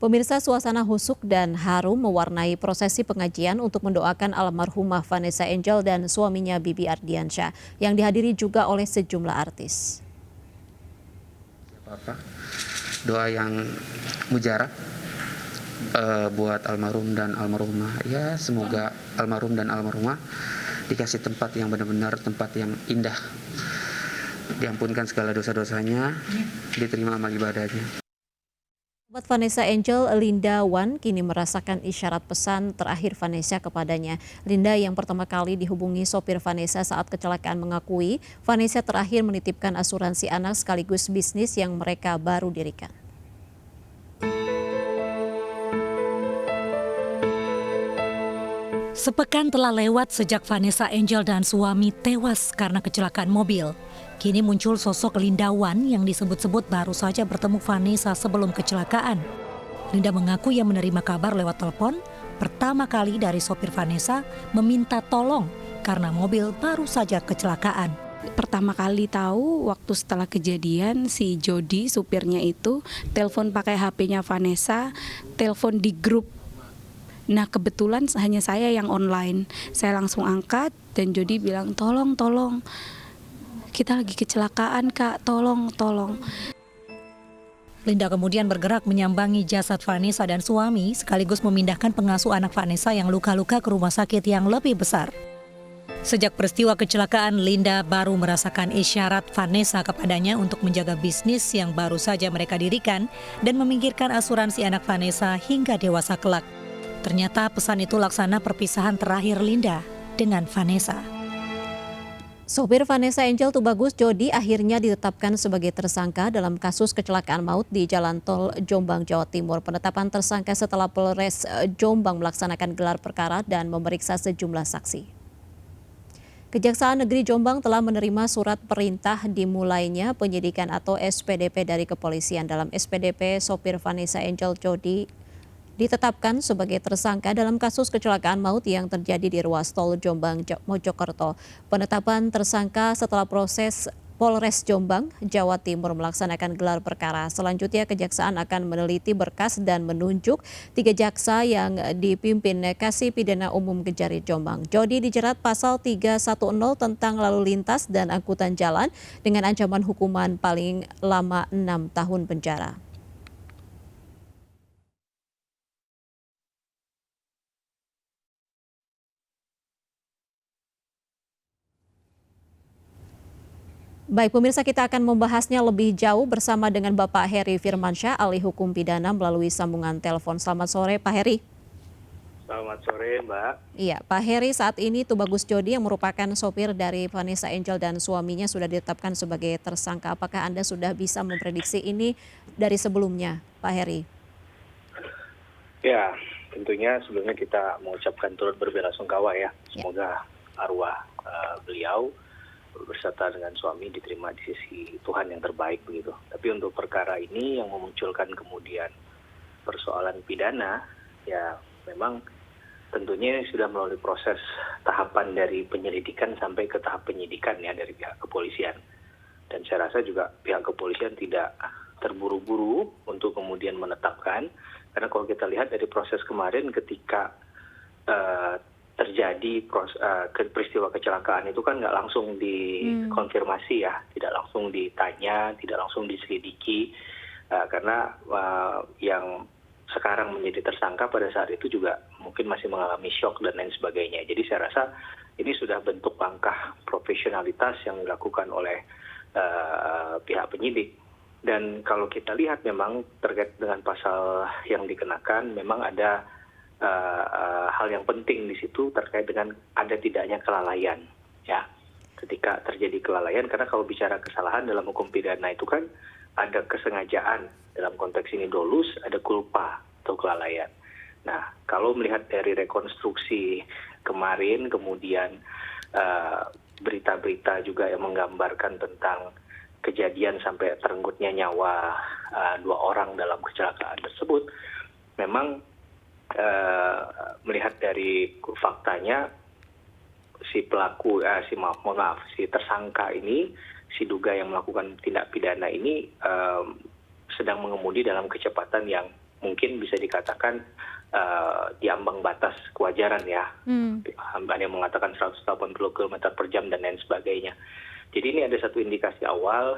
Pemirsa, suasana husuk dan harum mewarnai prosesi pengajian untuk mendoakan almarhumah Vanessa Angel dan suaminya Bibi Ardiansyah yang dihadiri juga oleh sejumlah artis. Doa yang mujarab buat almarhum dan almarhumah. Ya, semoga almarhum dan almarhumah dikasih tempat yang benar-benar tempat yang indah. Diampunkan segala dosa-dosanya, diterima amal ibadahnya. Sahabat Vanessa Angel, Linda Wan, kini merasakan isyarat pesan terakhir Vanessa kepadanya. Linda yang pertama kali dihubungi sopir Vanessa saat kecelakaan mengakui Vanessa terakhir menitipkan asuransi anak sekaligus bisnis yang mereka baru dirikan. Sepekan telah lewat sejak Vanessa Angel dan suami tewas karena kecelakaan mobil. Kini muncul sosok Linda Wan yang disebut-sebut baru saja bertemu Vanessa sebelum kecelakaan. Linda mengaku ia menerima kabar lewat telepon pertama kali dari sopir Vanessa meminta tolong karena mobil baru saja kecelakaan. Pertama kali tahu waktu setelah kejadian si Jody supirnya itu telepon pakai HP-nya Vanessa, telepon di grup. Nah kebetulan hanya saya yang online. Saya langsung angkat dan Jody bilang tolong. Kita lagi kecelakaan kak, tolong. Linda kemudian bergerak menyambangi jasad Vanessa dan suami sekaligus memindahkan pengasuh anak Vanessa yang luka-luka ke rumah sakit yang lebih besar. Sejak peristiwa kecelakaan, Linda baru merasakan isyarat Vanessa kepadanya untuk menjaga bisnis yang baru saja mereka dirikan dan memikirkan asuransi anak Vanessa hingga dewasa kelak. Ternyata pesan itu laksana perpisahan terakhir Linda dengan Vanessa. Sopir Vanessa Angel Tubagus Jody akhirnya ditetapkan sebagai tersangka dalam kasus kecelakaan maut di Jalan Tol Jombang, Jawa Timur. Penetapan tersangka setelah Polres Jombang melaksanakan gelar perkara dan memeriksa sejumlah saksi. Kejaksaan Negeri Jombang telah menerima surat perintah dimulainya penyidikan atau SPDP dari kepolisian. Dalam SPDP, sopir Vanessa Angel Jody ditetapkan sebagai tersangka dalam kasus kecelakaan maut yang terjadi di ruas tol Jombang Mojokerto. Penetapan tersangka setelah proses Polres Jombang, Jawa Timur melaksanakan gelar perkara. Selanjutnya kejaksaan akan meneliti berkas dan menunjuk 3 jaksa yang dipimpin Kasih Pidana Umum Kejari Jombang. Jody dijerat pasal 310 tentang lalu lintas dan angkutan jalan dengan ancaman hukuman paling lama 6 tahun penjara. Baik pemirsa, kita akan membahasnya lebih jauh bersama dengan Bapak Heri Firmansyah, ahli hukum pidana melalui sambungan telepon. Selamat sore Pak Heri. Selamat sore Mbak. Iya Pak Heri, saat ini Tubagus Jody yang merupakan sopir dari Vanessa Angel dan suaminya sudah ditetapkan sebagai tersangka. Apakah Anda sudah bisa memprediksi ini dari sebelumnya Pak Heri? Ya, tentunya sebelumnya kita mengucapkan turut berbelasungkawa ya. Semoga arwah beliau berserta dengan suami diterima di sisi Tuhan yang terbaik begitu. Tapi untuk perkara ini yang memunculkan kemudian persoalan pidana, ya memang tentunya sudah melalui proses tahapan dari penyelidikan sampai ke tahap penyidikan ya dari pihak kepolisian. Dan saya rasa juga pihak kepolisian tidak terburu-buru untuk kemudian menetapkan, karena kalau kita lihat dari proses kemarin ketika terjadi peristiwa kecelakaan itu kan nggak langsung dikonfirmasi ya, tidak langsung ditanya, tidak langsung diselidiki, karena yang sekarang menjadi tersangka pada saat itu juga mungkin masih mengalami shock dan lain sebagainya. Jadi saya rasa ini sudah bentuk langkah profesionalitas yang dilakukan oleh pihak penyidik. Dan kalau kita lihat memang terkait dengan pasal yang dikenakan, memang ada hal yang penting di situ terkait dengan ada tidaknya kelalaian ya ketika terjadi kelalaian, karena kalau bicara kesalahan dalam hukum pidana itu kan ada kesengajaan, dalam konteks ini dolus, ada culpa atau kelalaian. Nah kalau melihat dari rekonstruksi kemarin, kemudian berita-berita juga yang menggambarkan tentang kejadian sampai terenggutnya nyawa 2 orang dalam kecelakaan tersebut, memang melihat dari faktanya si pelaku si tersangka ini, si duga yang melakukan tindak pidana ini sedang mengemudi dalam kecepatan yang mungkin bisa dikatakan di ambang batas kewajaran ya. Ada yang mengatakan 180 km per jam dan lain sebagainya. Jadi ini ada satu indikasi awal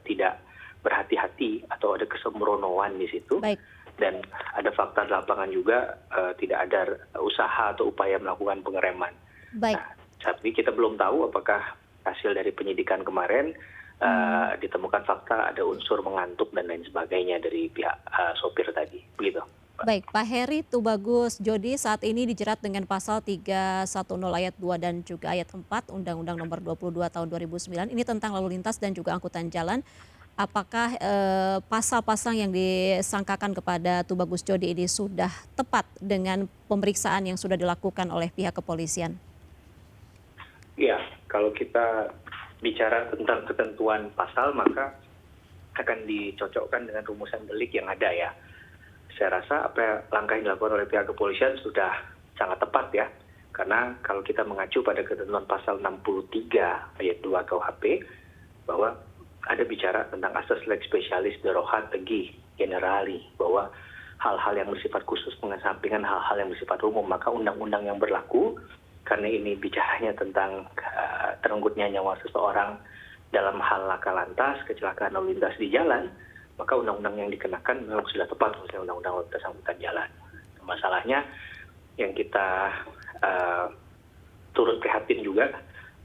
tidak berhati-hati atau ada kesembronoan di situ. Baik. Dan ada fakta di lapangan juga tidak ada usaha atau upaya melakukan pengereman. Baik. Nah, saat ini kita belum tahu apakah hasil dari penyidikan kemarin ditemukan fakta ada unsur mengantuk dan lain sebagainya dari pihak sopir tadi. Begitu. Baik, Pak Heri Tubagus Jodi saat ini dijerat dengan pasal 310 ayat 2 dan juga ayat 4 Undang-Undang Nomor 22 Tahun 2009 ini tentang lalu lintas dan juga angkutan jalan. Apakah pasal-pasal yang disangkakan kepada Tubagus Jodi ini sudah tepat dengan pemeriksaan yang sudah dilakukan oleh pihak kepolisian? Ya, kalau kita bicara tentang ketentuan pasal maka akan dicocokkan dengan rumusan delik yang ada ya. Saya rasa langkah yang dilakukan oleh pihak kepolisian sudah sangat tepat ya. Karena kalau kita mengacu pada ketentuan pasal 63 ayat 2 KUHP bahwa ada bicara tentang asas leg spesialis darurat tegi generali bahwa hal-hal yang bersifat khusus mengesampingkan hal-hal yang bersifat umum, maka undang-undang yang berlaku karena ini bicaranya tentang terenggutnya nyawa seseorang dalam hal laka lantas, kecelakaan lalu lintas di jalan, maka undang-undang yang dikenakan memang sudah tepat, misalnya undang-undang lalu lintas angkutan jalan. Masalahnya yang kita turut prihatin juga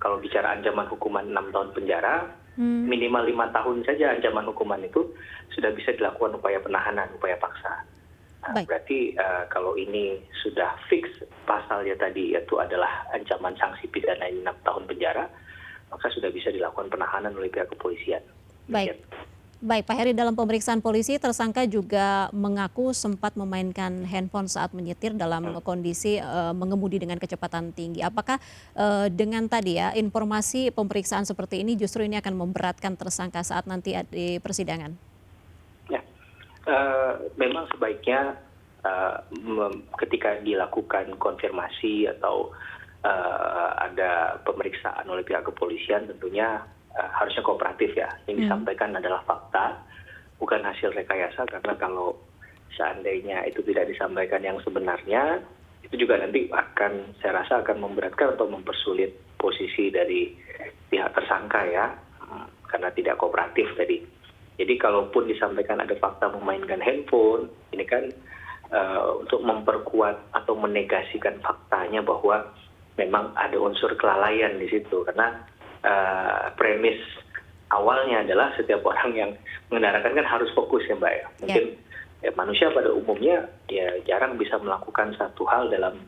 kalau bicara ancaman hukuman 6 tahun penjara, minimal 5 tahun saja ancaman hukuman itu sudah bisa dilakukan upaya penahanan, upaya paksa. Nah, berarti kalau ini sudah fix pasalnya tadi yaitu adalah ancaman sanksi pidana 6 tahun penjara, maka sudah bisa dilakukan penahanan oleh pihak kepolisian. Baik. Baik, Pak Heri, dalam pemeriksaan polisi tersangka juga mengaku sempat memainkan handphone saat menyetir dalam kondisi mengemudi dengan kecepatan tinggi. Apakah dengan tadi ya informasi pemeriksaan seperti ini justru ini akan memberatkan tersangka saat nanti di persidangan? Ya, memang sebaiknya ketika dilakukan konfirmasi atau ada pemeriksaan oleh pihak kepolisian tentunya harusnya kooperatif ya. Yang disampaikan adalah fakta, bukan hasil rekayasa, karena kalau seandainya itu tidak disampaikan yang sebenarnya, itu juga nanti saya rasa akan memberatkan atau mempersulit posisi dari pihak tersangka ya, karena tidak kooperatif tadi. Jadi kalaupun disampaikan ada fakta memainkan handphone, ini kan untuk memperkuat atau menegasikan faktanya bahwa memang ada unsur kelalaian di situ, karena premis awalnya adalah setiap orang yang mengendarakan kan harus fokus ya Mbak ya. Mungkin manusia pada umumnya ya jarang bisa melakukan satu hal dalam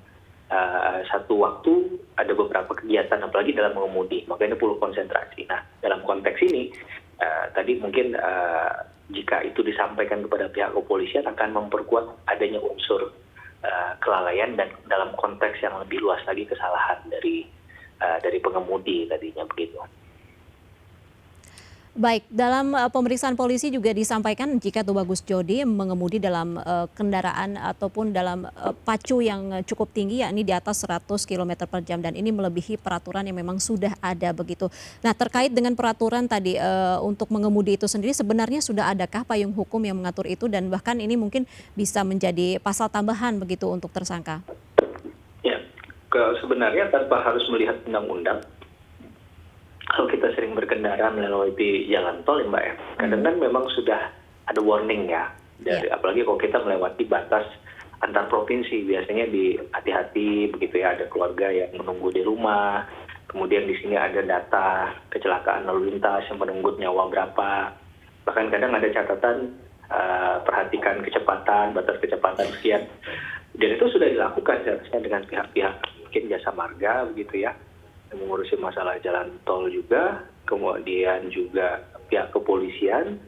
satu waktu, ada beberapa kegiatan apalagi dalam mengemudi, makanya perlu konsentrasi. Nah dalam konteks ini tadi mungkin jika itu disampaikan kepada pihak kepolisian akan memperkuat adanya unsur kelalaian dan dalam konteks yang lebih luas lagi kesalahan dari pengemudi tadinya begitu. Baik, dalam pemeriksaan polisi juga disampaikan jika Tubagus Jodi mengemudi dalam kendaraan ataupun dalam pacu yang cukup tinggi yakni di atas 100 km per jam dan ini melebihi peraturan yang memang sudah ada begitu. Nah terkait dengan peraturan tadi untuk mengemudi itu sendiri sebenarnya sudah adakah payung hukum yang mengatur itu dan bahkan ini mungkin bisa menjadi pasal tambahan begitu untuk tersangka? Ya, sebenarnya tanpa harus melihat undang-undang, kalau kita sering berkendara melalui jalan tol ya Mbak ya, kadang kan memang sudah ada warning ya, apalagi kalau kita melewati batas antar provinsi, biasanya hati-hati begitu ya, ada keluarga yang menunggu di rumah, kemudian di sini ada data kecelakaan lalu lintas yang menunggu nyawa berapa, bahkan kadang ada catatan perhatikan kecepatan, batas kecepatan sekian, dan itu sudah dilakukan seharusnya dengan pihak-pihak mungkin jasa marga begitu ya, yang mengurusi masalah jalan tol juga, kemudian juga pihak kepolisian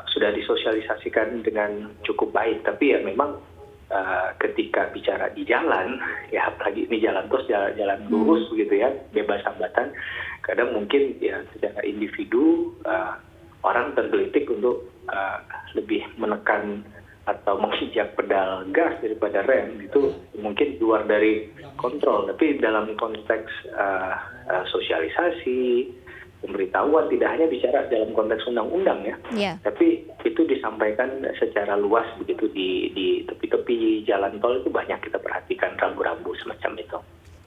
sudah disosialisasikan dengan cukup baik. Tapi ya memang ketika bicara di jalan, ya apalagi ini jalan tol, jalan lurus begitu ya, bebas hambatan, kadang mungkin ya secara individu orang tergelitik untuk lebih menekan atau menginjak pedal gas daripada rem, itu mungkin luar dari kontrol. Tapi dalam konteks sosialisasi, pemberitahuan, tidak hanya bicara dalam konteks undang-undang ya, tapi itu disampaikan secara luas begitu di tepi-tepi jalan tol itu banyak kita perhatikan rambu-rambu semacam itu.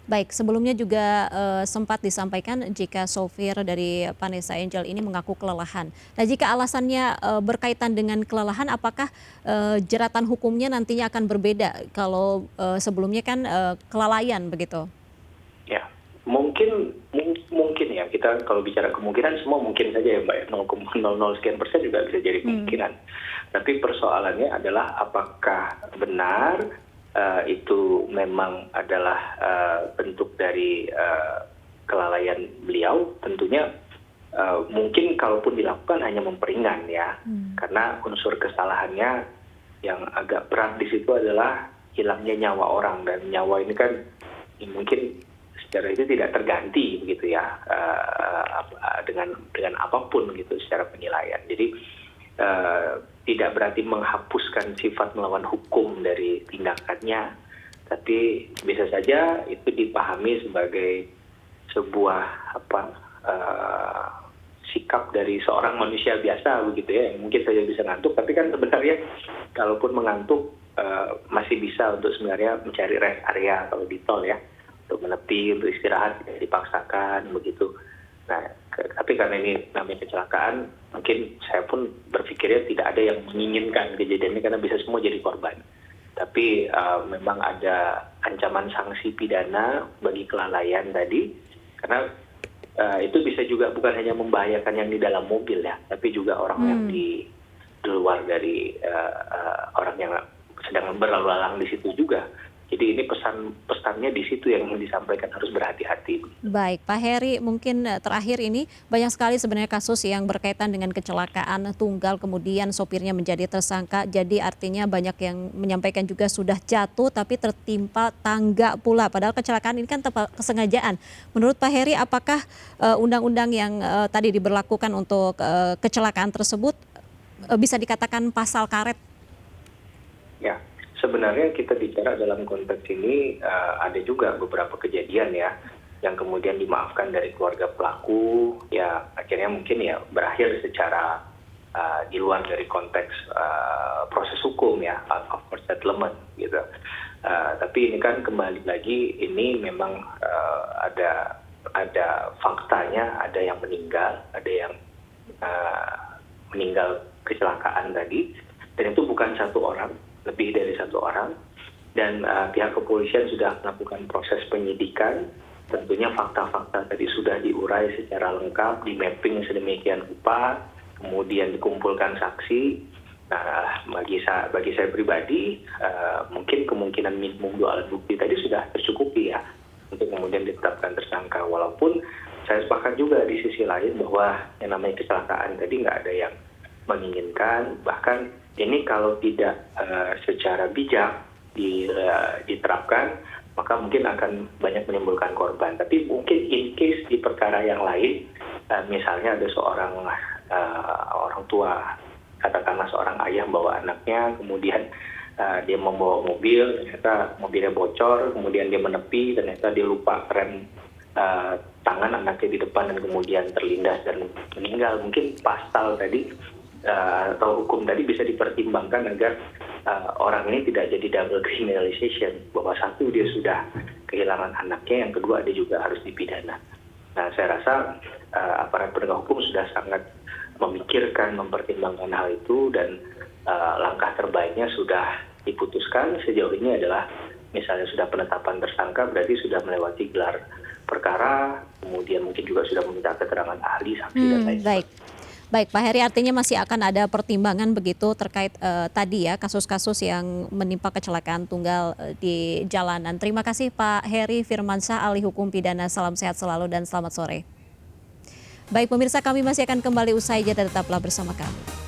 Baik, sebelumnya juga sempat disampaikan jika sopir dari Vanessa Angel ini mengaku kelelahan. Nah, jika alasannya berkaitan dengan kelelahan, apakah jeratan hukumnya nantinya akan berbeda kalau sebelumnya kan kelalaian begitu? Ya, mungkin ya, kita kalau bicara kemungkinan semua mungkin saja ya Mbak, ya. 0,00 sekian persen juga bisa jadi kemungkinan. Tapi persoalannya adalah apakah benar itu memang adalah bentuk dari kelalaian beliau. Tentunya mungkin kalaupun dilakukan hanya memperingan ya, karena unsur kesalahannya yang agak berat di situ adalah hilangnya nyawa orang, dan nyawa ini kan mungkin secara itu tidak terganti begitu ya, dengan apapun gitu secara penilaian. Jadi tidak berarti menghapuskan sifat melawan hukum dari tindakannya, tapi bisa saja itu dipahami sebagai sebuah sikap dari seorang manusia biasa begitu ya, yang mungkin saja bisa ngantuk, tapi kan sebenarnya kalaupun mengantuk masih bisa untuk sebenarnya mencari rest area kalau di tol ya, untuk menepi, untuk istirahat, tidak dipaksakan begitu. Nah, tapi karena ini namanya kecelakaan, mungkin saya pun berpikirnya tidak ada yang menginginkan kejadian ini karena bisa semua jadi korban. Tapi memang ada ancaman sanksi pidana bagi kelalaian tadi, karena itu bisa juga bukan hanya membahayakan yang di dalam mobil ya, tapi juga orang yang di luar dari orang yang sedang berlalu lalang di situ juga. Jadi ini pesannya di situ yang ingin disampaikan, harus berhati-hati. Baik, Pak Heri, mungkin terakhir ini banyak sekali sebenarnya kasus yang berkaitan dengan kecelakaan tunggal, kemudian sopirnya menjadi tersangka. Jadi artinya banyak yang menyampaikan juga sudah jatuh tapi tertimpa tangga pula. Padahal kecelakaan ini kan kesengajaan. Menurut Pak Heri, apakah undang-undang yang tadi diberlakukan untuk kecelakaan tersebut bisa dikatakan pasal karet? Ya. Sebenarnya kita bicara dalam konteks ini ada juga beberapa kejadian ya yang kemudian dimaafkan dari keluarga pelaku, ya akhirnya mungkin ya berakhir secara di luar dari konteks proses hukum ya, out of court settlement gitu. Tapi ini kan kembali lagi, ini memang ada faktanya, ada yang meninggal, ada yang meninggal kecelakaan tadi, dan itu bukan satu orang, lebih dari satu orang, dan pihak kepolisian sudah melakukan proses penyidikan. Tentunya fakta-fakta tadi sudah diurai secara lengkap, di mapping sedemikian rupa, kemudian dikumpulkan saksi. Nah, bagi saya pribadi, mungkin kemungkinan minimum 2 alat bukti tadi sudah tercukupi ya, untuk kemudian ditetapkan tersangka. Walaupun saya sepakat juga di sisi lain bahwa yang namanya kecelakaan tadi nggak ada yang menginginkan, bahkan ini kalau tidak secara bijak diterapkan, maka mungkin akan banyak menimbulkan korban. Tapi mungkin in case di perkara yang lain, misalnya ada seorang orang tua, katakanlah seorang ayah membawa anaknya, kemudian dia membawa mobil, ternyata mobilnya bocor, kemudian dia menepi, ternyata dia lupa rem tangan anaknya di depan, dan kemudian terlindas dan meninggal. Mungkin pasal tadi atau hukum tadi bisa dipertimbangkan agar orang ini tidak jadi double criminalization, bahwa satu dia sudah kehilangan anaknya, yang kedua dia juga harus dipidana. Nah, saya rasa aparat penegak hukum sudah sangat memikirkan, mempertimbangkan hal itu, dan langkah terbaiknya sudah diputuskan sejauh ini adalah misalnya sudah penetapan tersangka, berarti sudah melewati gelar perkara, kemudian mungkin juga sudah meminta keterangan ahli, saksi dan lain sebagainya. Baik, Pak Heri, artinya masih akan ada pertimbangan begitu terkait tadi ya kasus-kasus yang menimpa kecelakaan tunggal di jalanan. Terima kasih Pak Heri Firmansyah, ahli hukum pidana. Salam sehat selalu dan selamat sore. Baik pemirsa, kami masih akan kembali usai jeda, tetaplah bersama kami.